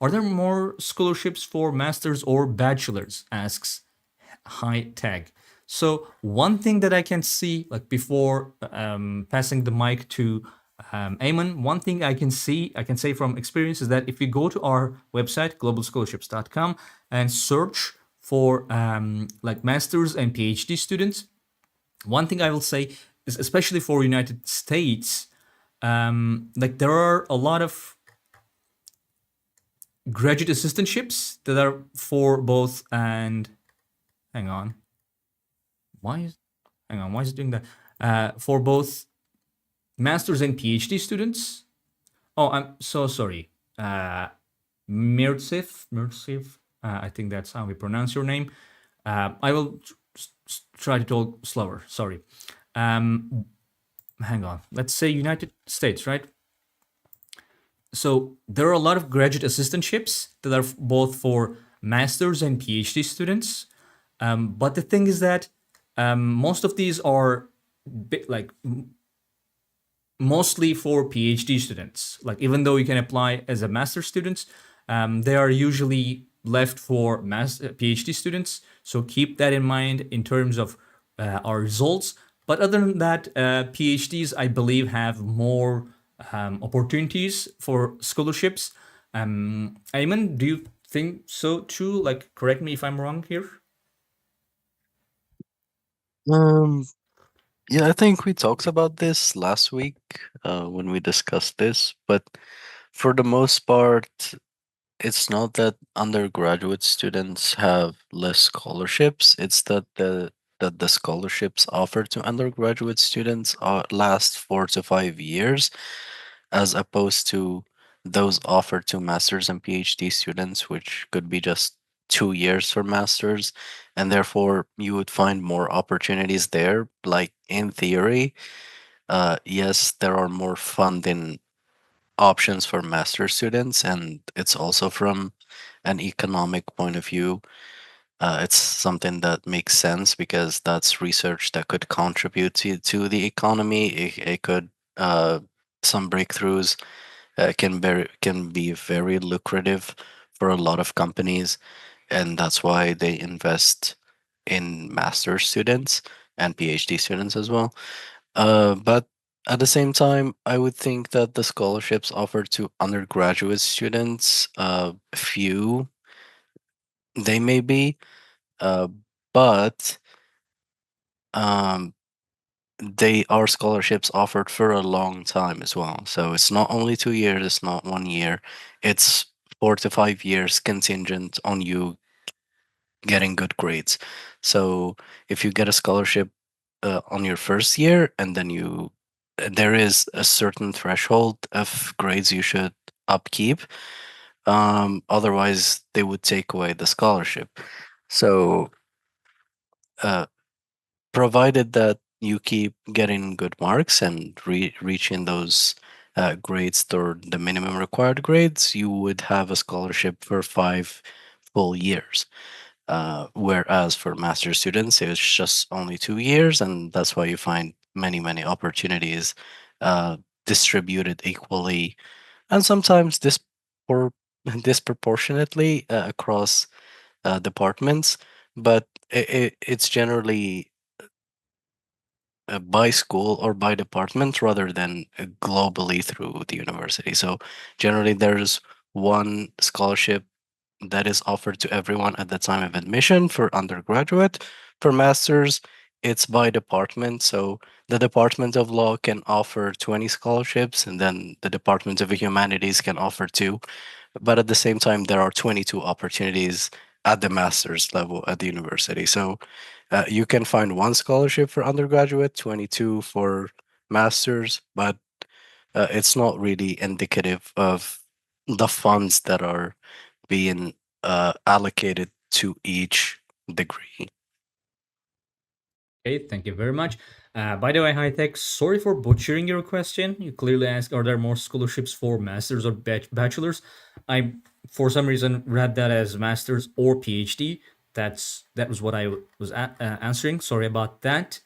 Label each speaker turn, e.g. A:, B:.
A: Are there more scholarships for masters or bachelors? Asks High Tag. So one thing that I can see, like before passing the mic to Ayman, one thing I can say from experience is that if you go to our website, globalscholarships.com, and search for like masters and PhD students, one thing I will say is, especially for United States, like there are a lot of graduate assistantships that are for both. And hang on, why is why is it doing that? For both masters and PhD students. Oh, I'm so sorry. Mirtsif. I think that's how we pronounce your name. I will try to talk slower. Sorry. Hang on. Let's say United States, right? So there are a lot of graduate assistantships that are both for masters and PhD students. But the thing is that most of these are like mostly for PhD students. Like even though you can apply as a master students, they are usually left for PhD students. So keep that in mind in terms of our results. But other than that, PhDs I believe have more opportunities for scholarships. Ayman, do you think so too? Like, correct me if I'm wrong here.
B: Um, yeah, I think we talked about this last week when we discussed this, but for the most part, it's not that undergraduate students have less scholarships. It's that the scholarships offered to undergraduate students last 4 to 5 years, as opposed to those offered to masters and PhD students, which could be just 2 years for masters, and therefore you would find more opportunities there. Like in theory, yes, there are more funding options for master students, and it's also from an economic point of view. It's something that makes sense because that's research that could contribute to the economy. It could some breakthroughs can be very lucrative for a lot of companies, and that's why they invest in master students and PhD students as well. But at the same time, I would think that the scholarships offered to undergraduate students, few they may be, uh, but um, they are scholarships offered for a long time as well. So it's not only 2 years, it's not 1 year, it's 4 to 5 years contingent on you getting good grades. So if you get a scholarship on your first year, and then there is a certain threshold of grades you should upkeep. Otherwise, they would take away the scholarship. So, uh, provided that you keep getting good marks and reaching those grades toward the minimum required grades, you would have a scholarship for 5 full years. Whereas for master students, it's just only 2 years, and that's why you find many opportunities uh, distributed equally, and sometimes disproportionately across departments. But it's generally by school or by department rather than globally through the university. So generally, there's one scholarship that is offered to everyone at the time of admission for undergraduate. For masters, it's by department. So the Department of Law can offer 20 scholarships, and then the Department of Humanities can offer two. But at the same time, there are 22 opportunities at the master's level at the university. So you can find one scholarship for undergraduate, 22 for masters, but it's not really indicative of the funds that are being allocated to each degree.
A: Okay, thank you very much. By the way, High Tech, sorry for butchering your question. You clearly asked, are there more scholarships for masters or bachelors? I, for some reason, read that as masters or PhD. That was what I was answering. Sorry about that.